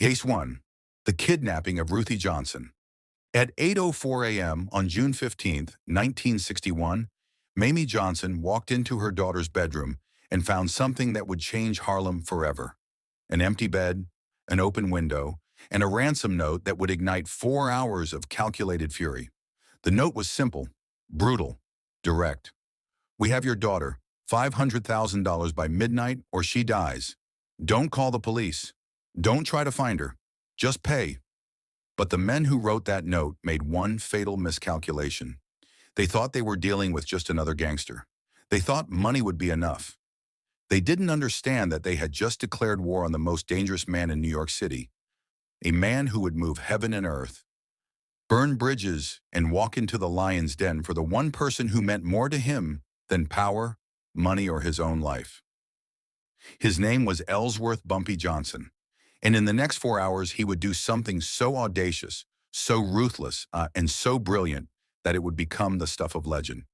Case 1. The Kidnapping of Ruthie Johnson. At 8:04 a.m. on June 15, 1961, Mamie Johnson walked into her daughter's bedroom and found something that would change Harlem forever. An empty bed, an open window, and a ransom note that would ignite 4 hours of calculated fury. The note was simple, brutal, direct. "We have your daughter, $500,000 by midnight or she dies. Don't call the police. Don't try to find her. Just pay." But the men who wrote that note made one fatal miscalculation. They thought they were dealing with just another gangster. They thought money would be enough. They didn't understand that they had just declared war on the most dangerous man in New York City, a man who would move heaven and earth, burn bridges, and walk into the lion's den for the one person who meant more to him than power, money, or his own life. His name was Ellsworth Bumpy Johnson. And in the next 4 hours, he would do something so audacious, so ruthless, and so brilliant that it would become the stuff of legend.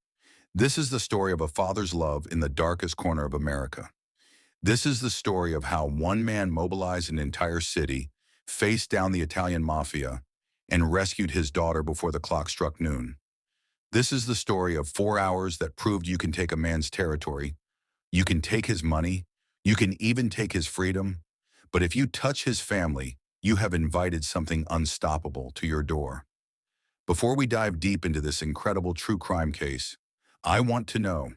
This is the story of a father's love in the darkest corner of America. This is the story of how one man mobilized an entire city, faced down the Italian Mafia, and rescued his daughter before the clock struck noon. This is the story of 4 hours that proved you can take a man's territory, you can take his money, you can even take his freedom, but if you touch his family, you have invited something unstoppable to your door. Before we dive deep into this incredible true crime case, I want to know,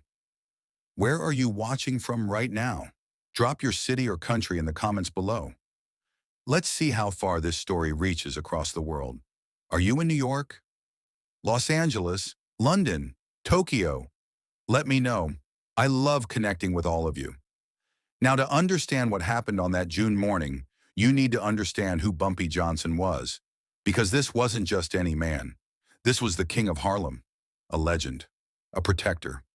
where are you watching from right now? Drop your city or country in the comments below. Let's see how far this story reaches across the world. Are you in New York, Los Angeles, London, Tokyo? Let me know. I love connecting with all of you. Now, to understand what happened on that June morning, you need to understand who Bumpy Johnson was, because this wasn't just any man. This was the king of Harlem, a legend, a protector.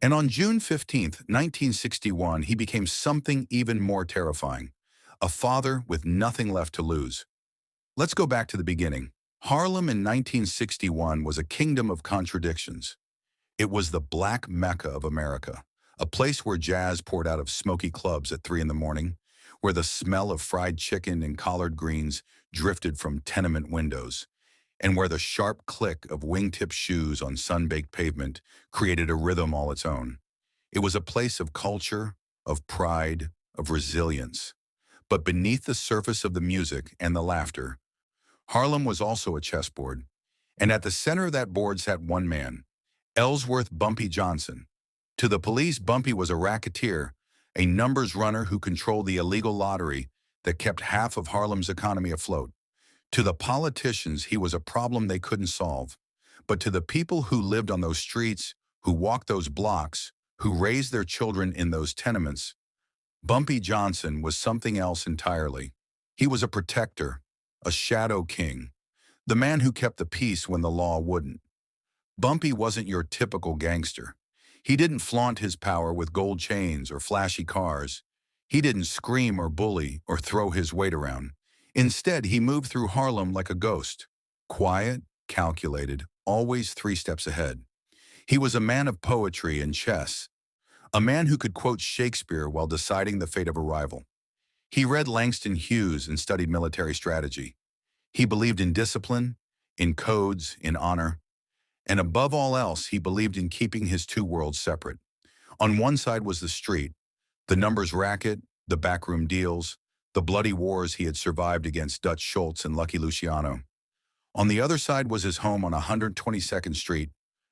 And on June 15, 1961, he became something even more terrifying, a father with nothing left to lose. Let's go back to the beginning. Harlem in 1961 was a kingdom of contradictions. It was the Black Mecca of America, a place where jazz poured out of smoky clubs at 3 in the morning, where the smell of fried chicken and collard greens drifted from tenement windows, and where the sharp click of wingtip shoes on sun-baked pavement created a rhythm all its own. It was a place of culture, of pride, of resilience. But beneath the surface of the music and the laughter, Harlem was also a chessboard, and at the center of that board sat one man, Ellsworth Bumpy Johnson. To the police, Bumpy was a racketeer, a numbers runner who controlled the illegal lottery that kept half of Harlem's economy afloat. To the politicians, he was a problem they couldn't solve. But to the people who lived on those streets, who walked those blocks, who raised their children in those tenements, Bumpy Johnson was something else entirely. He was a protector, a shadow king, the man who kept the peace when the law wouldn't. Bumpy wasn't your typical gangster. He didn't flaunt his power with gold chains or flashy cars. He didn't scream or bully or throw his weight around. Instead, he moved through Harlem like a ghost, quiet, calculated, always 3 steps ahead. He was a man of poetry and chess, a man who could quote Shakespeare while deciding the fate of a rival. He read Langston Hughes and studied military strategy. He believed in discipline, in codes, in honor. And above all else, he believed in keeping his two worlds separate. On one side was the street, the numbers racket, the backroom deals, the bloody wars he had survived against Dutch Schultz and Lucky Luciano. On the other side was his home on 122nd Street,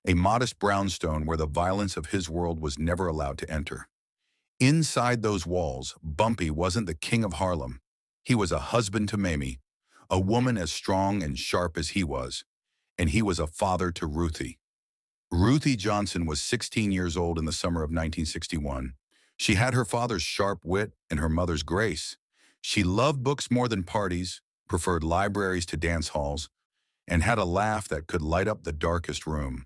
a modest brownstone where the violence of his world was never allowed to enter. Inside those walls, Bumpy wasn't the king of Harlem. He was a husband to Mamie, a woman as strong and sharp as he was, and he was a father to Ruthie. Ruthie Johnson was 16 years old in the summer of 1961. She had her father's sharp wit and her mother's grace. She loved books more than parties, preferred libraries to dance halls, and had a laugh that could light up the darkest room.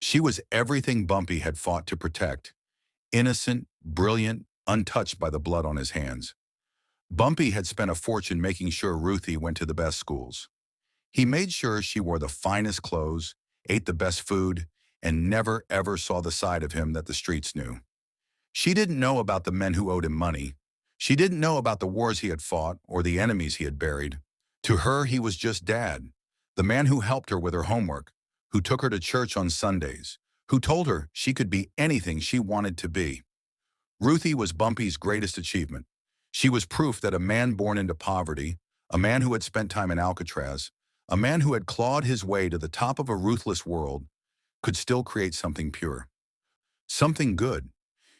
She was everything Bumpy had fought to protect, innocent, brilliant, untouched by the blood on his hands. Bumpy had spent a fortune making sure Ruthie went to the best schools. He made sure she wore the finest clothes, ate the best food, and never ever saw the side of him that the streets knew. She didn't know about the men who owed him money. She didn't know about the wars he had fought or the enemies he had buried. To her, he was just Dad, the man who helped her with her homework, who took her to church on Sundays, who told her she could be anything she wanted to be. Ruthie was Bumpy's greatest achievement. She was proof that a man born into poverty, a man who had spent time in Alcatraz, a man who had clawed his way to the top of a ruthless world, could still create something pure. Something good.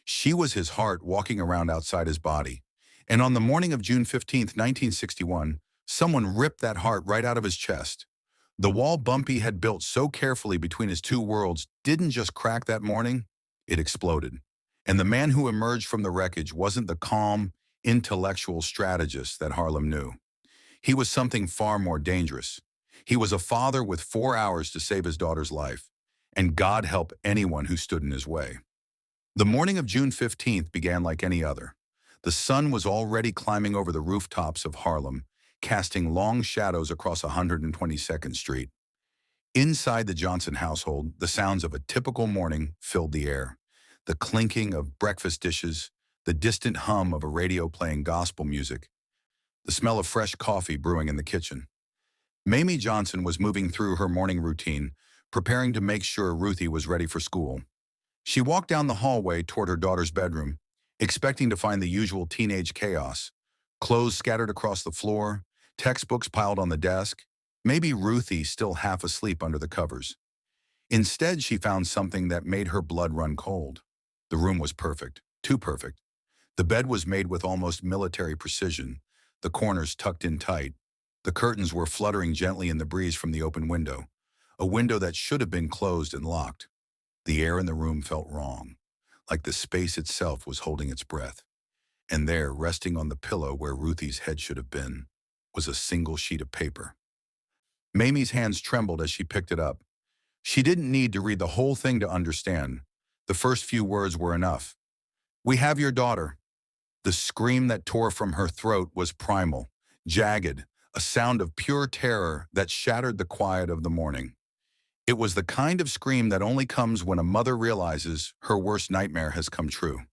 She was his heart walking around outside his body. And on the morning of June 15th, 1961, someone ripped that heart right out of his chest. The wall Bumpy had built so carefully between his two worlds didn't just crack that morning, it exploded. And the man who emerged from the wreckage wasn't the calm, intellectual strategist that Harlem knew. He was something far more dangerous. He was a father with 4 hours to save his daughter's life, and God help anyone who stood in his way. The morning of June 15th began like any other. The sun was already climbing over the rooftops of Harlem, casting long shadows across 122nd Street. Inside the Johnson household, the sounds of a typical morning filled the air. The clinking of breakfast dishes, the distant hum of a radio playing gospel music, the smell of fresh coffee brewing in the kitchen. Mamie Johnson was moving through her morning routine, preparing to make sure Ruthie was ready for school. She walked down the hallway toward her daughter's bedroom, expecting to find the usual teenage chaos. Clothes scattered across the floor, textbooks piled on the desk, maybe Ruthie still half asleep under the covers. Instead, she found something that made her blood run cold. The room was perfect, too perfect. The bed was made with almost military precision, the corners tucked in tight. The curtains were fluttering gently in the breeze from the open window, a window that should have been closed and locked. The air in the room felt wrong, like the space itself was holding its breath. And there, resting on the pillow where Ruthie's head should have been, was a single sheet of paper. Mamie's hands trembled as she picked it up. She didn't need to read the whole thing to understand. The first few words were enough. "We have your daughter." The scream that tore from her throat was primal, jagged, a sound of pure terror that shattered the quiet of the morning. It was the kind of scream that only comes when a mother realizes her worst nightmare has come true.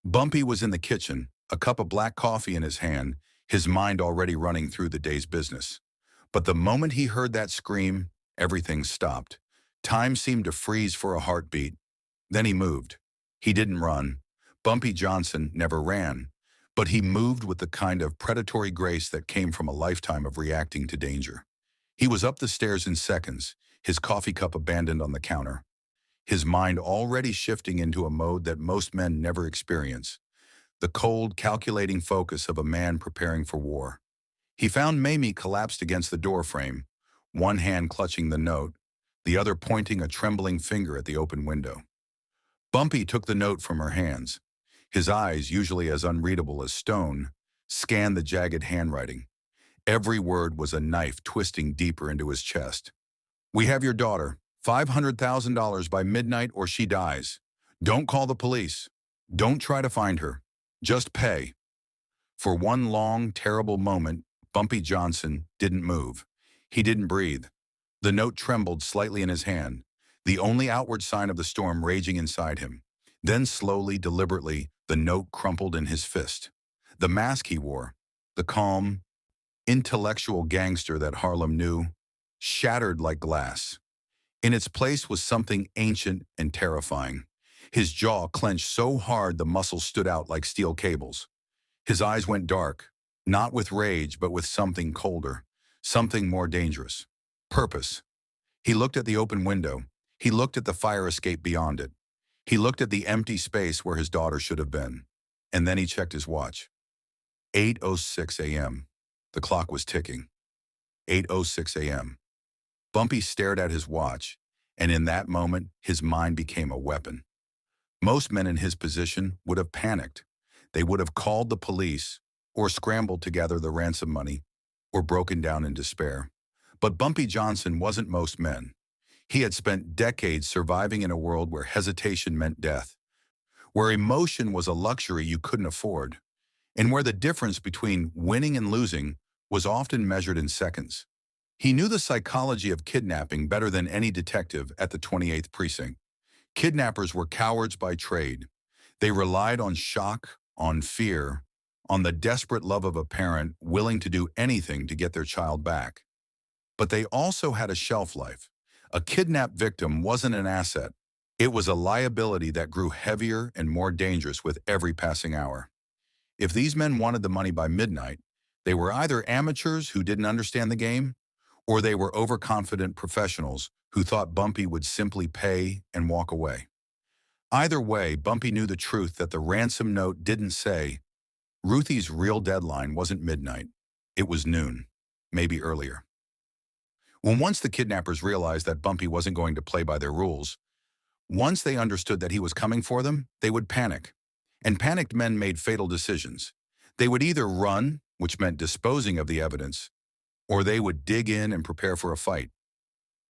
Bumpy was in the kitchen, a cup of black coffee in his hand, his mind already running through the day's business. But the moment he heard that scream, everything stopped. Time seemed to freeze for a heartbeat. Then he moved. He didn't run. Bumpy Johnson never ran. But he moved with the kind of predatory grace that came from a lifetime of reacting to danger. He was up the stairs in seconds, his coffee cup abandoned on the counter, his mind already shifting into a mode that most men never experience, the cold, calculating focus of a man preparing for war. He found Mamie collapsed against the doorframe, one hand clutching the note, the other pointing a trembling finger at the open window. Bumpy took the note from her hands. His eyes, usually as unreadable as stone, scanned the jagged handwriting. Every word was a knife twisting deeper into his chest. "We have your daughter. $500,000 by midnight or she dies. Don't call the police. Don't try to find her. Just pay." For one long, terrible moment, Bumpy Johnson didn't move. He didn't breathe. The note trembled slightly in his hand, the only outward sign of the storm raging inside him. Then slowly, deliberately, the note crumpled in his fist. The mask he wore, the calm, intellectual gangster that Harlem knew, shattered like glass. In its place was something ancient and terrifying. His jaw clenched so hard the muscles stood out like steel cables. His eyes went dark, not with rage but with something colder, something more dangerous. Purpose. He looked at the open window. He looked at the fire escape beyond it. He looked at the empty space where his daughter should have been. And then he checked his watch. 8:06 a.m. The clock was ticking. 8:06 a.m. Bumpy stared at his watch, and in that moment, his mind became a weapon. Most men in his position would have panicked. They would have called the police, or scrambled to gather the ransom money, or broken down in despair. But Bumpy Johnson wasn't most men. He had spent decades surviving in a world where hesitation meant death, where emotion was a luxury you couldn't afford, and where the difference between winning and losing was often measured in seconds. He knew the psychology of kidnapping better than any detective at the 28th Precinct. Kidnappers were cowards by trade. They relied on shock, on fear, on the desperate love of a parent willing to do anything to get their child back. But they also had a shelf life. A kidnapped victim wasn't an asset. It was a liability that grew heavier and more dangerous with every passing hour. If these men wanted the money by midnight, they were either amateurs who didn't understand the game, or they were overconfident professionals who thought Bumpy would simply pay and walk away. Either way, Bumpy knew the truth that the ransom note didn't say. Ruthie's real deadline wasn't midnight. It was noon, maybe earlier. Once the kidnappers realized that Bumpy wasn't going to play by their rules, once they understood that he was coming for them, they would panic. And panicked men made fatal decisions. They would either run, which meant disposing of the evidence, or they would dig in and prepare for a fight.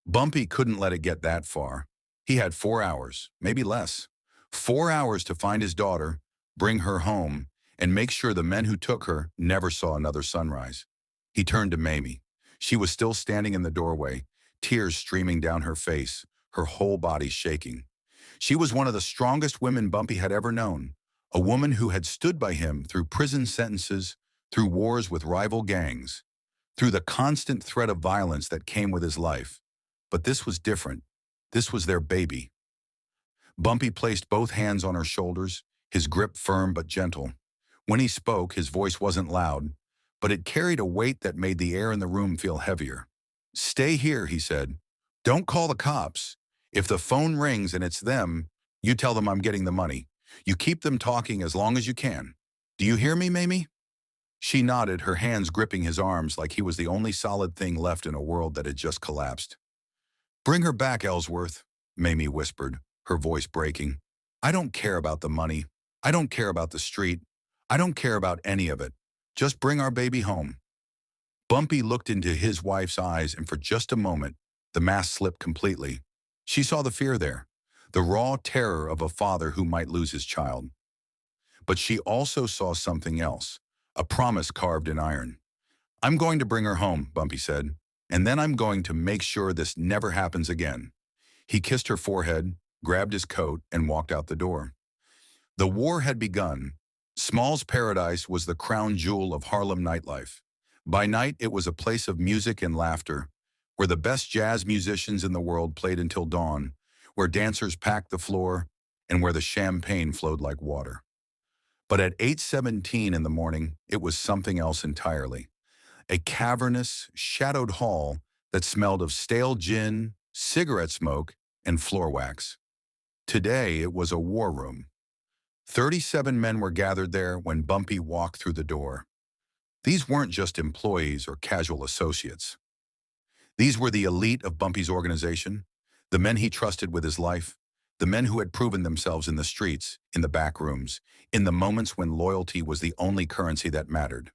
Bumpy couldn't let it get that far. He had 4 hours, maybe less. 4 hours to find his daughter, bring her home, and make sure the men who took her never saw another sunrise. He turned to Mamie. She was still standing in the doorway, tears streaming down her face, her whole body shaking. She was one of the strongest women Bumpy had ever known, a woman who had stood by him through prison sentences, through wars with rival gangs, through the constant threat of violence that came with his life. But this was different. This was their baby. Bumpy placed both hands on her shoulders, his grip firm but gentle. When he spoke, his voice wasn't loud, but it carried a weight that made the air in the room feel heavier. "Stay here," he said. "Don't call the cops. If the phone rings and it's them, you tell them I'm getting the money. You keep them talking as long as you can. Do you hear me, Mamie?" She nodded, her hands gripping his arms like he was the only solid thing left in a world that had just collapsed. "Bring her back, Ellsworth," Mamie whispered, her voice breaking. "I don't care about the money. I don't care about the street. I don't care about any of it. Just bring our baby home." Bumpy looked into his wife's eyes, and for just a moment, the mask slipped completely. She saw the fear there, the raw terror of a father who might lose his child. But she also saw something else, a promise carved in iron. "I'm going to bring her home," Bumpy said, "and then I'm going to make sure this never happens again." He kissed her forehead, grabbed his coat, and walked out the door. The war had begun. Small's Paradise was the crown jewel of Harlem nightlife. By night, it was a place of music and laughter, where the best jazz musicians in the world played until dawn, where dancers packed the floor, and where the champagne flowed like water. But at 8:17 in the morning, it was something else entirely. A cavernous, shadowed hall that smelled of stale gin, cigarette smoke, and floor wax. Today, it was a war room. 37 men were gathered there when Bumpy walked through the door. These weren't just employees or casual associates. These were the elite of Bumpy's organization, the men he trusted with his life, the men who had proven themselves in the streets, in the back rooms, in the moments when loyalty was the only currency that mattered.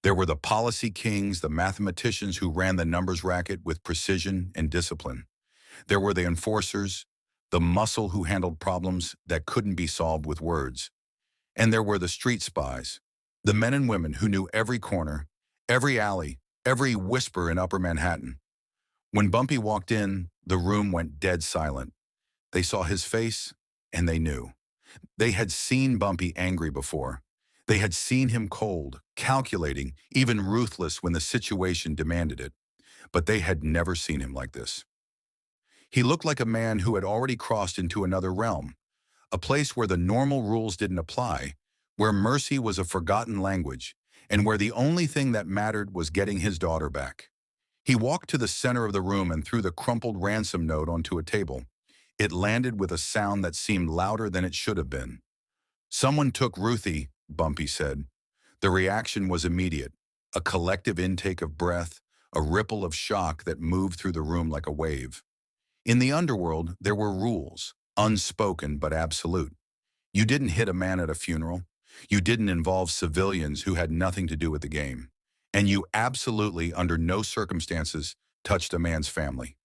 There were the policy kings, the mathematicians who ran the numbers racket with precision and discipline. There were the enforcers, the muscle who handled problems that couldn't be solved with words. And there were the street spies, the men and women who knew every corner, every alley, every whisper in Upper Manhattan. When Bumpy walked in, the room went dead silent. They saw his face, and they knew. They had seen Bumpy angry before. They had seen him cold, calculating, even ruthless when the situation demanded it. But they had never seen him like this. He looked like a man who had already crossed into another realm, a place where the normal rules didn't apply, where mercy was a forgotten language, and where the only thing that mattered was getting his daughter back. He walked to the center of the room and threw the crumpled ransom note onto a table. It landed with a sound that seemed louder than it should have been. "Someone took Ruthie," Bumpy said. The reaction was immediate, a collective intake of breath, a ripple of shock that moved through the room like a wave. In the underworld, there were rules, unspoken but absolute. You didn't hit a man at a funeral. You didn't involve civilians who had nothing to do with the game. And you absolutely, under no circumstances, touched a man's family.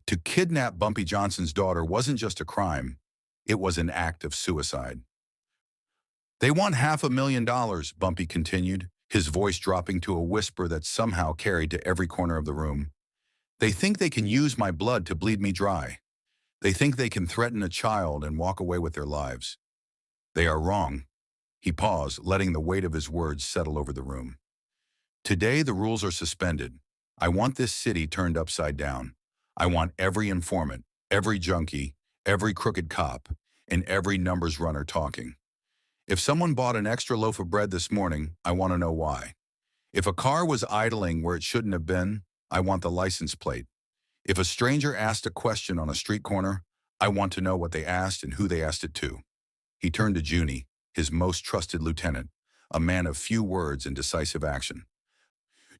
To kidnap Bumpy Johnson's daughter wasn't just a crime, it was an act of suicide. "They want $500,000, Bumpy continued, his voice dropping to a whisper that somehow carried to every corner of the room. "They think they can use my blood to bleed me dry. They think they can threaten a child and walk away with their lives. They are wrong. He paused, letting the weight of his words settle over the room. Today, the rules are suspended. I want this city turned upside down. I want every informant, every junkie, every crooked cop, and every numbers runner talking. If someone bought an extra loaf of bread this morning, I want to know why. If a car was idling where it shouldn't have been, I want the license plate. If a stranger asked a question on a street corner, I want to know what they asked and who they asked it to. He turned to Junie, his most trusted lieutenant, a man of few words and decisive action.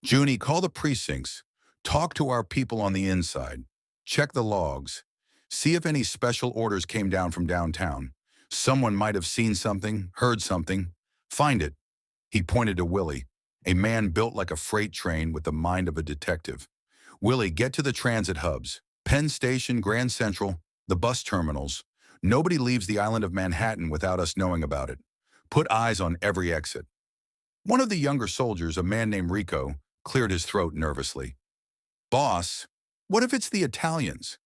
Junie, call the precincts. Talk to our people on the inside. Check the logs. See if any special orders came down from downtown. Someone might have seen something, heard something. Find it. He pointed to Willie, a man built like a freight train with the mind of a detective. Willie, get to the transit hubs. Penn Station, Grand Central, the bus terminals. Nobody leaves the island of Manhattan without us knowing about it. Put eyes on every exit. One of the younger soldiers, a man named Rico, cleared his throat nervously. Boss, what if it's the Italians?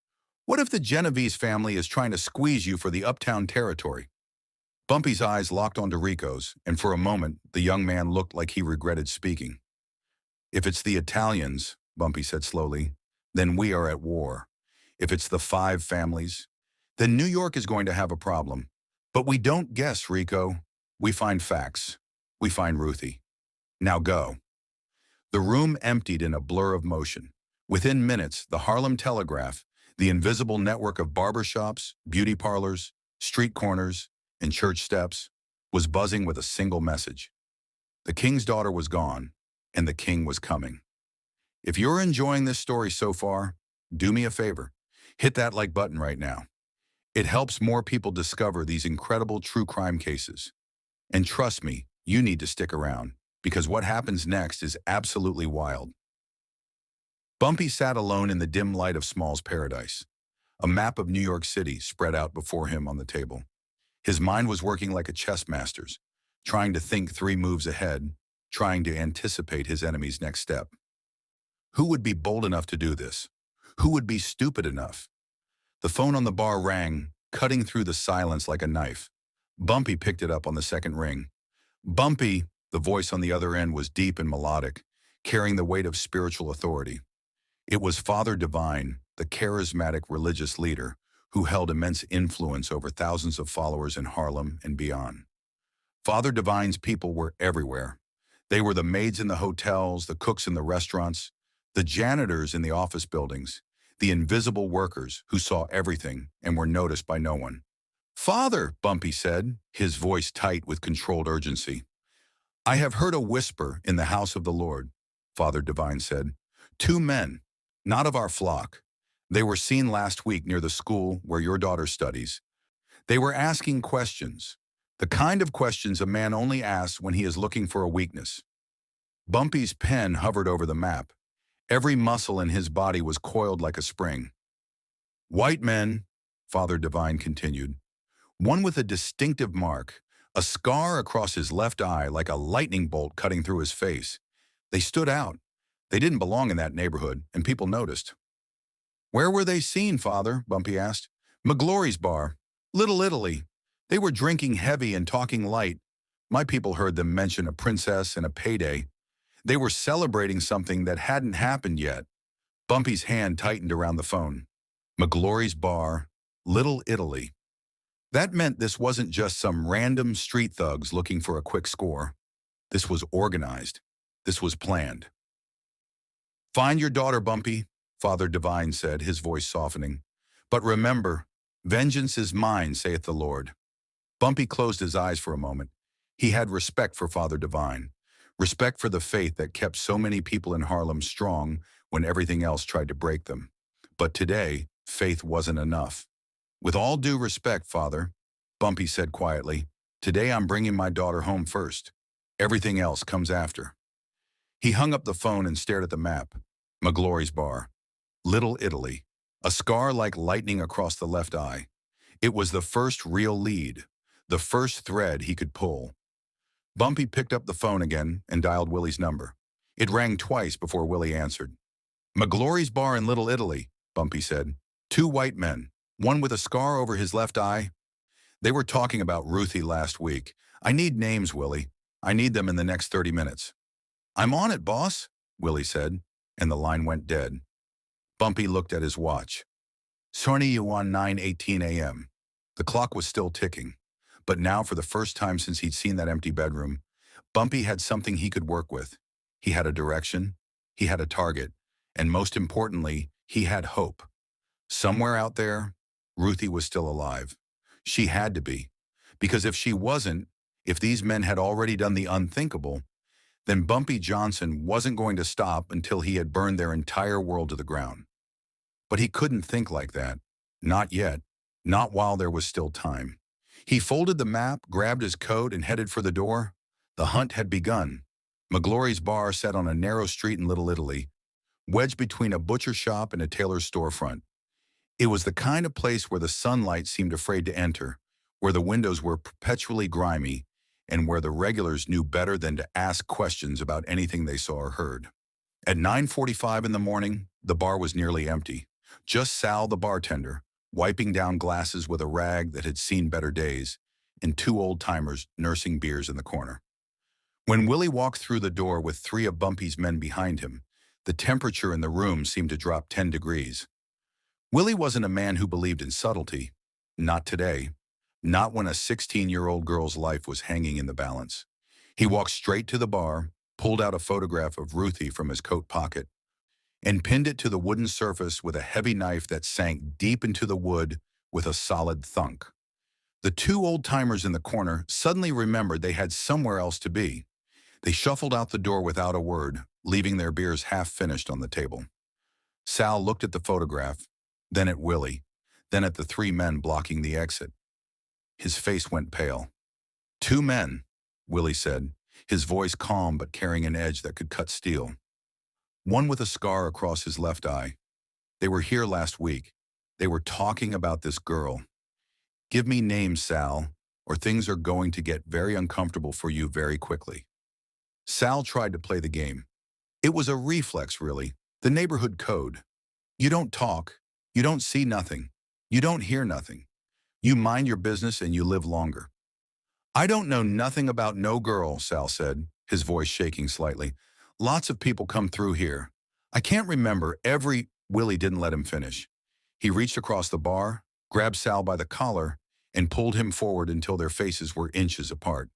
What if the Genovese family is trying to squeeze you for the uptown territory? Bumpy's eyes locked onto Rico's, and for a moment, the young man looked like he regretted speaking. If it's the Italians, Bumpy said slowly, then we are at war. If it's the five families, then New York is going to have a problem. But we don't guess, Rico. We find facts. We find Ruthie. Now go. The room emptied in a blur of motion. Within minutes, the Harlem Telegraph, the invisible network of barbershops, beauty parlors, street corners, and church steps, was buzzing with a single message. The king's daughter was gone, and the king was coming. If you're enjoying this story so far, do me a favor. Hit that like button right now. It helps more people discover these incredible true crime cases. And trust me, you need to stick around, because what happens next is absolutely wild. Bumpy sat alone in the dim light of Small's paradise. A map of New York City spread out before him on the table. His mind was working like a chess master's, trying to think 3 moves ahead, trying to anticipate his enemy's next step. Who would be bold enough to do this? Who would be stupid enough? The phone on the bar rang, cutting through the silence like a knife. Bumpy picked it up on the second ring. Bumpy, the voice on the other end was deep and melodic, carrying the weight of spiritual authority. It was Father Divine, the charismatic religious leader, who held immense influence over thousands of followers in Harlem and beyond. Father Divine's people were everywhere. They were the maids in the hotels, the cooks in the restaurants, the janitors in the office buildings, the invisible workers who saw everything and were noticed by no one. "Father," Bumpy said, his voice tight with controlled urgency. "I have heard a whisper in the house of the Lord," Father Divine said. "2 men, not of our flock. They were seen last week near the school where your daughter studies. They were asking questions, the kind of questions a man only asks when he is looking for a weakness." Bumpy's pen hovered over the map. Every muscle in his body was coiled like a spring. "White men," Father Divine continued. "One with a distinctive mark, a scar across his left eye like a lightning bolt cutting through his face. They stood out. They didn't belong in that neighborhood, and people noticed." "Where were they seen, Father?" Bumpy asked. "McGlory's bar. Little Italy. They were drinking heavy and talking light. My people heard them mention a princess and a payday. They were celebrating something that hadn't happened yet." Bumpy's hand tightened around the phone. McGlory's bar. Little Italy. That meant this wasn't just some random street thugs looking for a quick score. This was organized. This was planned. "Find your daughter, Bumpy," Father Divine said, his voice softening. "But remember, vengeance is mine, saith the Lord." Bumpy closed his eyes for a moment. He had respect for Father Divine, respect for the faith that kept so many people in Harlem strong when everything else tried to break them. But today, faith wasn't enough. "With all due respect, Father," Bumpy said quietly, "today I'm bringing my daughter home first. Everything else comes after." He hung up the phone and stared at the map. McGlory's bar. Little Italy. A scar like lightning across the left eye. It was the first real lead, the first thread he could pull. Bumpy picked up the phone again and dialed Willie's number. It rang twice before Willie answered. "McGlory's bar in Little Italy," Bumpy said. "2 white men, one with a scar over his left eye. They were talking about Ruthie last week. I need names, Willie. I need them in the next 30 minutes. I'm on it, boss, Willie said, and the line went dead. Bumpy looked at his watch. Sorry, you on 9:18 a.m. The clock was still ticking, but now for the first time since he'd seen that empty bedroom, Bumpy had something he could work with. He had a direction, he had a target, and most importantly, he had hope. Somewhere out there, Ruthie was still alive. She had to be, because if she wasn't, if these men had already done the unthinkable, then Bumpy Johnson wasn't going to stop until he had burned their entire world to the ground. But he couldn't think like that. Not yet. Not while there was still time. He folded the map, grabbed his coat, and headed for the door. The hunt had begun. McGlory's bar sat on a narrow street in Little Italy, wedged between a butcher shop and a tailor's storefront. It was the kind of place where the sunlight seemed afraid to enter, where the windows were perpetually grimy, and where the regulars knew better than to ask questions about anything they saw or heard. At 9:45 in the morning, the bar was nearly empty. Just Sal, the bartender, wiping down glasses with a rag that had seen better days, and two old-timers nursing beers in the corner. When Willie walked through the door with three of Bumpy's men behind him, the temperature in the room seemed to drop 10 degrees. Willie wasn't a man who believed in subtlety. Not today. Not when a 16-year-old girl's life was hanging in the balance. He walked straight to the bar, pulled out a photograph of Ruthie from his coat pocket, and pinned it to the wooden surface with a heavy knife that sank deep into the wood with a solid thunk. The two old-timers in the corner suddenly remembered they had somewhere else to be. They shuffled out the door without a word, leaving their beers half-finished on the table. Sal looked at the photograph, then at Willie, then at the three men blocking the exit. His face went pale. "Two men," Willie said, his voice calm but carrying an edge that could cut steel. "One with a scar across his left eye. They were here last week. They were talking about this girl. Give me names, Sal, or things are going to get very uncomfortable for you very quickly." Sal tried to play the game. It was a reflex, really, the neighborhood code. You don't talk, you don't see nothing, you don't hear nothing. You mind your business and you live longer. "I don't know nothing about no girl," Sal said, his voice shaking slightly. "Lots of people come through here. I can't remember every—" Willie didn't let him finish. He reached across the bar, grabbed Sal by the collar, and pulled him forward until their faces were inches apart.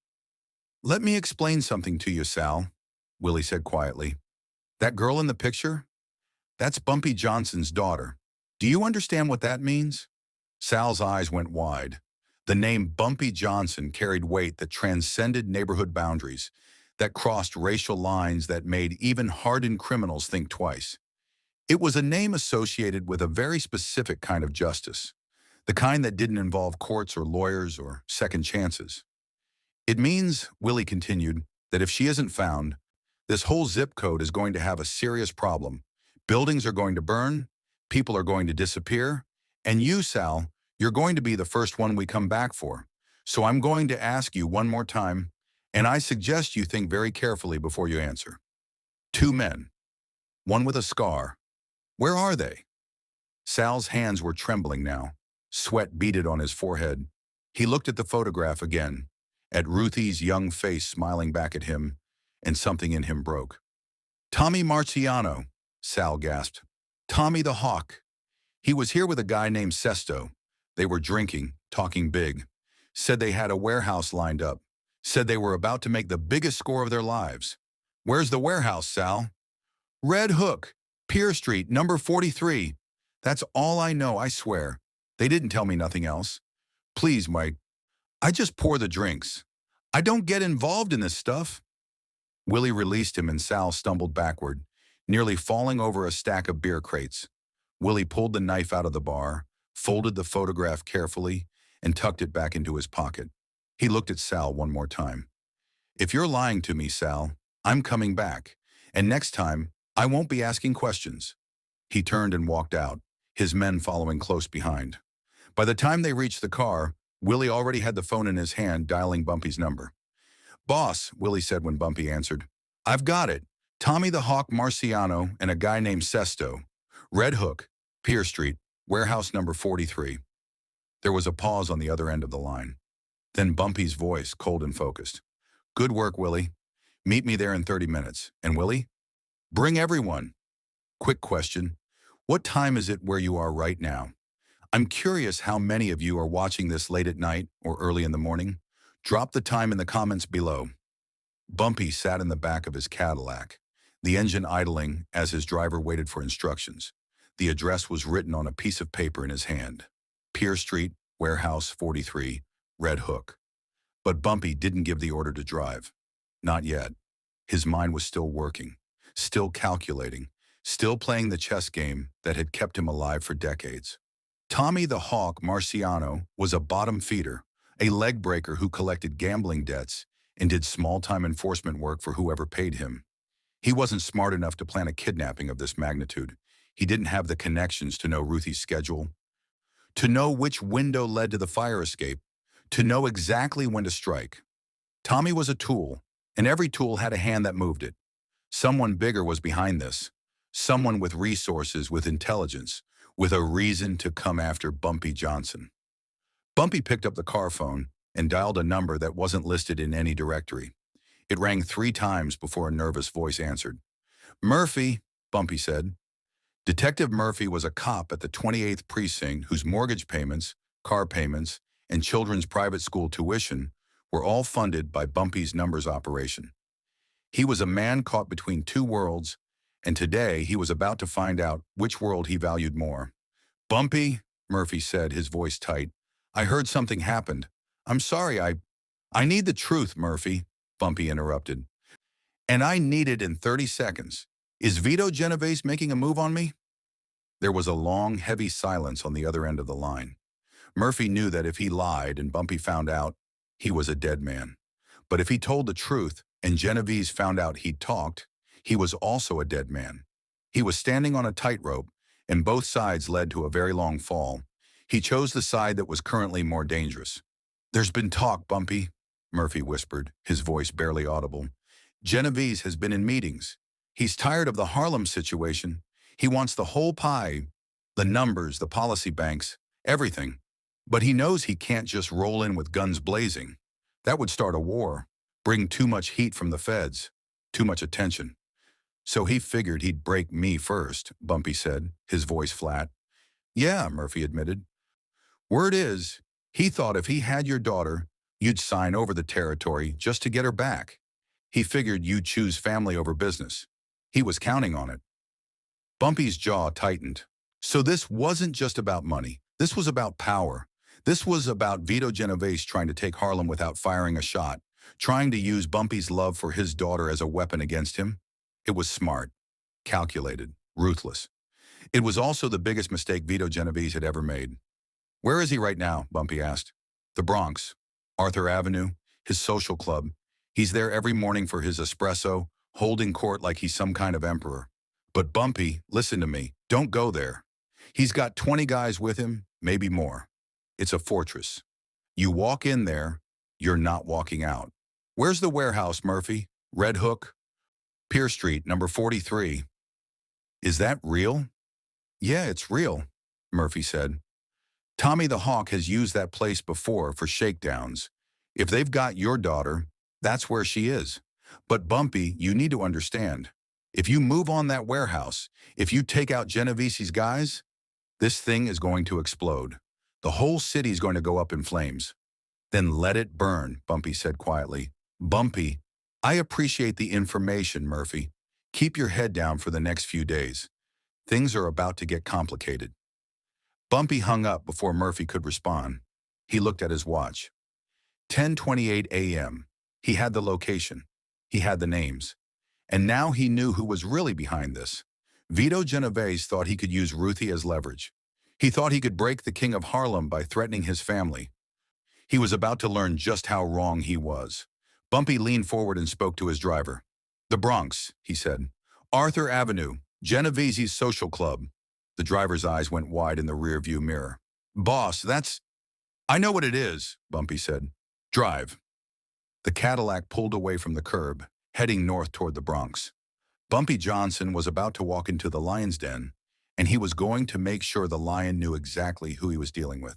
"Let me explain something to you, Sal," Willie said quietly. "That girl in the picture? That's Bumpy Johnson's daughter. Do you understand what that means?" Sal's eyes went wide. The name Bumpy Johnson carried weight that transcended neighborhood boundaries, that crossed racial lines that made even hardened criminals think twice. It was a name associated with a very specific kind of justice, the kind that didn't involve courts or lawyers or second chances. "It means," Willie continued, "that if she isn't found, this whole zip code is going to have a serious problem. Buildings are going to burn, people are going to disappear, and you, Sal, you're going to be the first one we come back for. So I'm going to ask you one more time, and I suggest you think very carefully before you answer. Two men, one with a scar. Where are they?" Sal's hands were trembling now. Sweat beaded on his forehead. He looked at the photograph again, at Ruthie's young face smiling back at him, and something in him broke. "Tommy Marciano," Sal gasped. "Tommy the Hawk. He was here with a guy named Sesto. They were drinking, talking big. Said they had a warehouse lined up. Said they were about to make the biggest score of their lives. Where's the warehouse, Sal?" "Red Hook, Pier Street, number 43. That's all I know, I swear. They didn't tell me nothing else. Please, Mike, I just pour the drinks. I don't get involved in this stuff." Willie released him and Sal stumbled backward, nearly falling over a stack of beer crates. Willie pulled the knife out of the bar, folded the photograph carefully, and tucked it back into his pocket. He looked at Sal one more time. "If you're lying to me, Sal, I'm coming back, and next time, I won't be asking questions." He turned and walked out, his men following close behind. By the time they reached the car, Willie already had the phone in his hand, dialing Bumpy's number. "Boss," Willie said when Bumpy answered, "I've got it. Tommy the Hawk Marciano and a guy named Sesto. Red Hook, Pier Street, warehouse number 43. There was a pause on the other end of the line. Then Bumpy's voice, cold and focused. Good work, Willie. Meet me there in 30 minutes. And Willie? Bring everyone. Quick question. What time is it where you are right now? I'm curious how many of you are watching this late at night or early in the morning. Drop the time in the comments below. Bumpy sat in the back of his Cadillac, the engine idling as his driver waited for instructions. The address was written on a piece of paper in his hand. Pier Street, Warehouse 43, Red Hook. But Bumpy didn't give the order to drive. Not yet. His mind was still working, still calculating, still playing the chess game that had kept him alive for decades. Tommy the Hawk Marciano was a bottom feeder, a leg breaker who collected gambling debts and did small-time enforcement work for whoever paid him. He wasn't smart enough to plan a kidnapping of this magnitude. He didn't have the connections to know Ruthie's schedule, to know which window led to the fire escape, to know exactly when to strike. Tommy was a tool, and every tool had a hand that moved it. Someone bigger was behind this. Someone with resources, with intelligence, with a reason to come after Bumpy Johnson. Bumpy picked up the car phone and dialed a number that wasn't listed in any directory. It rang 3 times before a nervous voice answered. Murphy, Bumpy said. Detective Murphy was a cop at the 28th Precinct whose mortgage payments, car payments, and children's private school tuition were all funded by Bumpy's numbers operation. He was a man caught between 2 worlds, and today he was about to find out which world he valued more. Bumpy, Murphy said, his voice tight. I heard something happened. I'm sorry, I need the truth, Murphy, Bumpy interrupted. And I need it in 30 seconds. Is Vito Genovese making a move on me? There was a long, heavy silence on the other end of the line. Murphy knew that if he lied and Bumpy found out, he was a dead man. But if he told the truth and Genovese found out he'd talked, he was also a dead man. He was standing on a tightrope, and both sides led to a very long fall. He chose the side that was currently more dangerous. There's been talk, Bumpy, Murphy whispered, his voice barely audible. Genovese has been in meetings. He's tired of the Harlem situation. He wants the whole pie, the numbers, the policy banks, everything. But he knows he can't just roll in with guns blazing. That would start a war, bring too much heat from the feds, too much attention. So he figured he'd break me first, Bumpy said, his voice flat. Yeah, Murphy admitted. Word is, he thought if he had your daughter, you'd sign over the territory just to get her back. He figured you'd choose family over business. He was counting on it. Bumpy's jaw tightened. So this wasn't just about money. This was about power. This was about Vito Genovese trying to take Harlem without firing a shot, trying to use Bumpy's love for his daughter as a weapon against him. It was smart, calculated, ruthless. It was also the biggest mistake Vito Genovese had ever made. Where is he right now? Bumpy asked. The Bronx, Arthur Avenue, his social club. He's there every morning for his espresso, holding court like he's some kind of emperor. But Bumpy, listen to me, don't go there. He's got 20 guys with him, maybe more. It's a fortress. You walk in there, you're not walking out. Where's the warehouse, Murphy? Red Hook? Pier Street, number 43. Is that real? Yeah, it's real, Murphy said. Tommy the Hawk has used that place before for shakedowns. If they've got your daughter, that's where she is. But Bumpy, you need to understand. If you move on that warehouse, if you take out Genovese's guys, this thing is going to explode. The whole city's going to go up in flames. Then let it burn, Bumpy said quietly. Bumpy, I appreciate the information, Murphy. Keep your head down for the next few days. Things are about to get complicated. Bumpy hung up before Murphy could respond. He looked at his watch. 10:28 a.m. He had the location. He had the names. And now he knew who was really behind this. Vito Genovese thought he could use Ruthie as leverage. He thought he could break the king of Harlem by threatening his family. He was about to learn just how wrong he was. Bumpy leaned forward and spoke to his driver. The Bronx, he said. Arthur Avenue, Genovese's social club. The driver's eyes went wide in the rearview mirror. Boss, that's... I know what it is, Bumpy said. Drive. The Cadillac pulled away from the curb, heading north toward the Bronx. Bumpy Johnson was about to walk into the lion's den, and he was going to make sure the lion knew exactly who he was dealing with.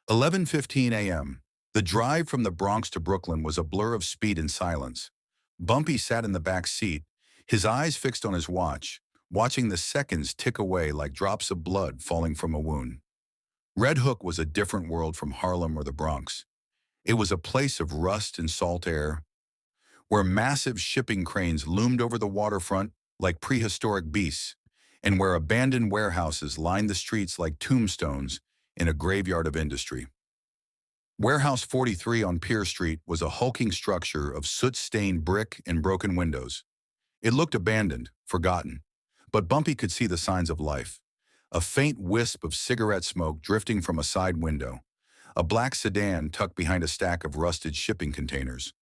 11:15 a.m. The drive from the Bronx to Brooklyn was a blur of speed and silence. Bumpy sat in the back seat, his eyes fixed on his watch, watching the seconds tick away like drops of blood falling from a wound. Red Hook was a different world from Harlem or the Bronx. It was a place of rust and salt air, where massive shipping cranes loomed over the waterfront like prehistoric beasts, and where abandoned warehouses lined the streets like tombstones in a graveyard of industry. Warehouse 43 on Pier Street was a hulking structure of soot-stained brick and broken windows. It looked abandoned, forgotten, but Bumpy could see the signs of life. A faint wisp of cigarette smoke drifting from a side window, a black sedan tucked behind a stack of rusted shipping containers,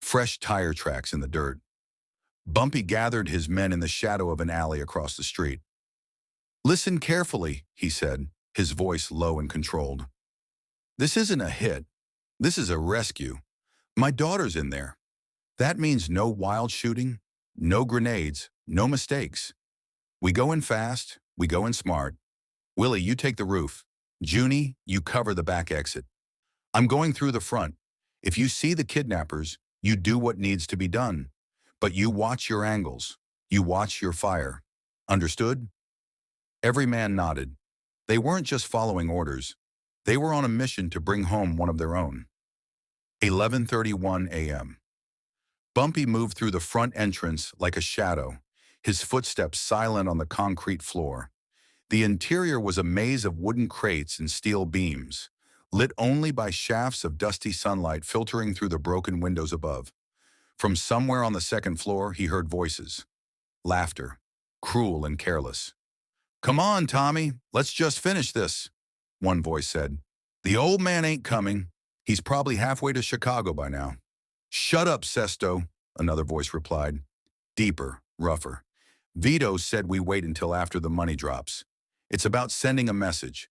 fresh tire tracks in the dirt. Bumpy gathered his men in the shadow of an alley across the street. "Listen carefully," he said, his voice low and controlled. "This isn't a hit. This is a rescue. My daughter's in there. That means no wild shooting, no grenades, no mistakes. We go in fast, we go in smart. Willie, you take the roof. Junie, you cover the back exit. I'm going through the front. If you see the kidnappers, you do what needs to be done. But you watch your angles. You watch your fire. Understood?" Every man nodded. They weren't just following orders. They were on a mission to bring home one of their own. 11:31 a.m. Bumpy moved through the front entrance like a shadow, his footsteps silent on the concrete floor. The interior was a maze of wooden crates and steel beams, lit only by shafts of dusty sunlight filtering through the broken windows above. From somewhere on the second floor, he heard voices. Laughter, cruel and careless. "Come on, Tommy, let's just finish this," one voice said. "The old man ain't coming. He's probably halfway to Chicago by now." "Shut up, Sesto," another voice replied. Deeper, rougher. "Vito said we wait until after the money drops. It's about sending a message.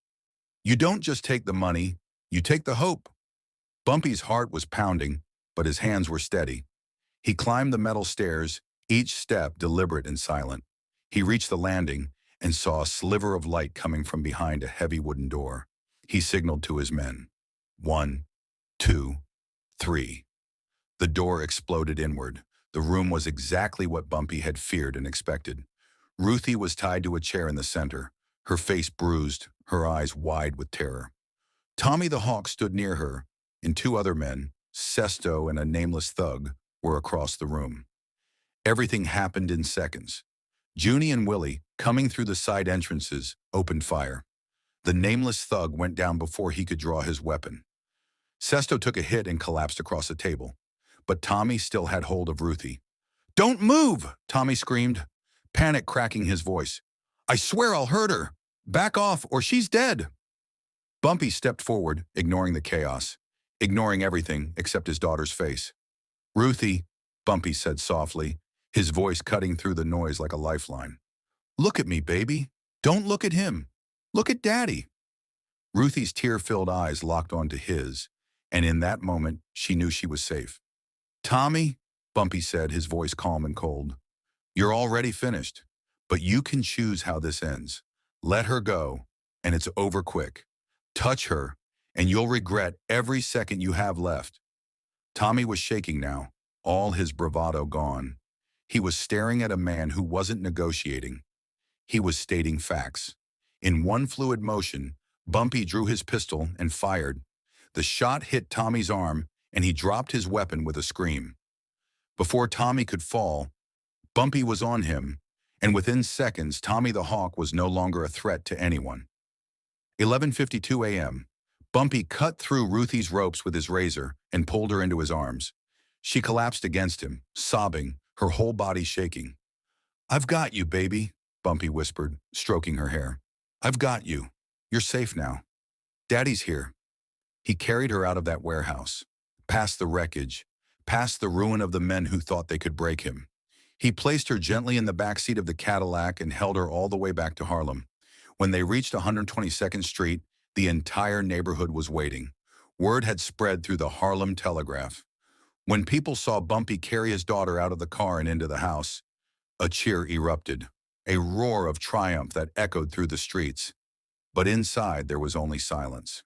You don't just take the money, you take the hope." Bumpy's heart was pounding, but his hands were steady. He climbed the metal stairs, each step deliberate and silent. He reached the landing and saw a sliver of light coming from behind a heavy wooden door. He signaled to his men. 1, 2, 3. The door exploded inward. The room was exactly what Bumpy had feared and expected. Ruthie was tied to a chair in the center, her face bruised, her eyes wide with terror. Tommy the Hawk stood near her, and two other men, Sesto and a nameless thug, were across the room. Everything happened in seconds. Junie and Willie, coming through the side entrances, opened fire. The nameless thug went down before he could draw his weapon. Sesto took a hit and collapsed across the table, but Tommy still had hold of Ruthie. "Don't move!" Tommy screamed, panic cracking his voice. "I swear I'll hurt her. Back off or she's dead." Bumpy stepped forward, ignoring the chaos, ignoring everything except his daughter's face. "Ruthie," Bumpy said softly, his voice cutting through the noise like a lifeline. "Look at me, baby. Don't look at him. Look at Daddy." Ruthie's tear-filled eyes locked onto his, and in that moment, she knew she was safe. "Tommy," Bumpy said, his voice calm and cold, "you're already finished, but you can choose how this ends. Let her go, and it's over quick. Touch her, and you'll regret every second you have left." Tommy was shaking now, all his bravado gone. He was staring at a man who wasn't negotiating. He was stating facts. In one fluid motion, Bumpy drew his pistol and fired. The shot hit Tommy's arm, and he dropped his weapon with a scream. Before Tommy could fall, Bumpy was on him, and within seconds, Tommy the Hawk was no longer a threat to anyone. 11:52 a.m. Bumpy cut through Ruthie's ropes with his razor and pulled her into his arms. She collapsed against him, sobbing, her whole body shaking. "I've got you, baby," Bumpy whispered, stroking her hair. "I've got you. You're safe now. Daddy's here." He carried her out of that warehouse, past the wreckage, past the ruin of the men who thought they could break him. He placed her gently in the backseat of the Cadillac and held her all the way back to Harlem. When they reached 122nd Street, the entire neighborhood was waiting. Word had spread through the Harlem Telegraph. When people saw Bumpy carry his daughter out of the car and into the house, a cheer erupted, a roar of triumph that echoed through the streets. But inside there was only silence.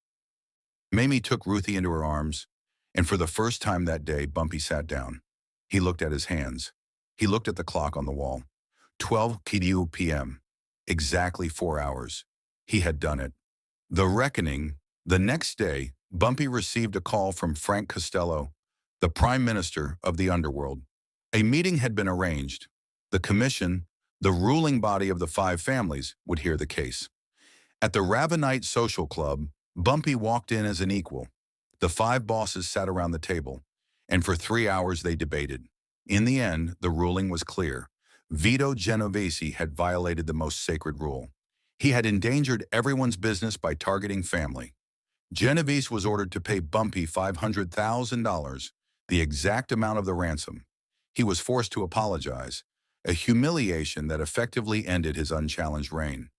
Mamie took Ruthie into her arms, And for the first time that day, Bumpy sat down. He looked at his hands. He looked at the clock on the wall. 12 p.m. Exactly 4 hours. He had done it. The reckoning. The next day, Bumpy received a call from Frank Costello, the Prime Minister of the underworld. A meeting had been arranged. The commission, the ruling body of the five families, would hear the case. At the Ravenite Social Club, Bumpy walked in as an equal. The five bosses sat around the table, and for 3 hours they debated. In the end, the ruling was clear. Vito Genovese had violated the most sacred rule. He had endangered everyone's business by targeting family. Genovese was ordered to pay Bumpy $500,000, the exact amount of the ransom. He was forced to apologize, a humiliation that effectively ended his unchallenged reign.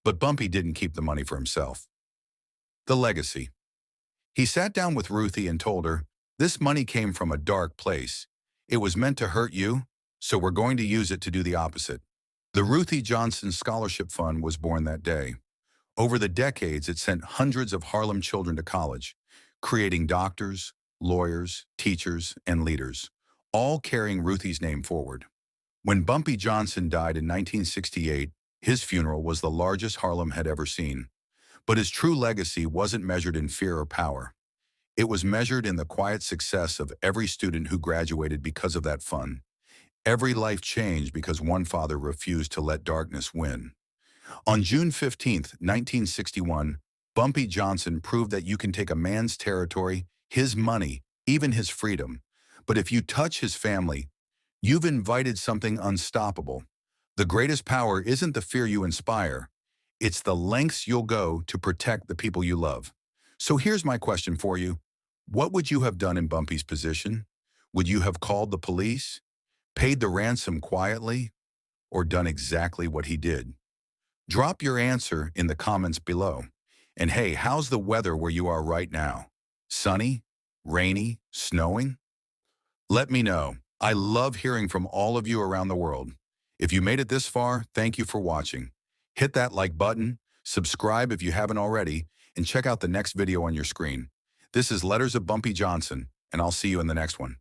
But Bumpy didn't keep the money for himself. The legacy. He sat down with Ruthie and told her, "This money came from a dark place. It was meant to hurt you, so we're going to use it to do the opposite." The Ruthie Johnson Scholarship Fund was born that day. Over the decades, it sent hundreds of Harlem children to college, creating doctors, lawyers, teachers, and leaders, all carrying Ruthie's name forward. When Bumpy Johnson died in 1968, his funeral was the largest Harlem had ever seen. But his true legacy wasn't measured in fear or power. It was measured in the quiet success of every student who graduated because of that fund. Every life changed because one father refused to let darkness win. On June 15, 1961, Bumpy Johnson proved that you can take a man's territory, his money, even his freedom. But if you touch his family, you've invited something unstoppable. The greatest power isn't the fear you inspire. It's the lengths you'll go to protect the people you love. So here's my question for you. What would you have done in Bumpy's position? Would you have called the police, paid the ransom quietly, or done exactly what he did? Drop your answer in the comments below. And hey, how's the weather where you are right now? Sunny? Rainy? Snowing? Let me know. I love hearing from all of you around the world. If you made it this far, thank you for watching. Hit that like button, subscribe if you haven't already, and check out the next video on your screen. This is Letters of Bumpy Johnson, and I'll see you in the next one.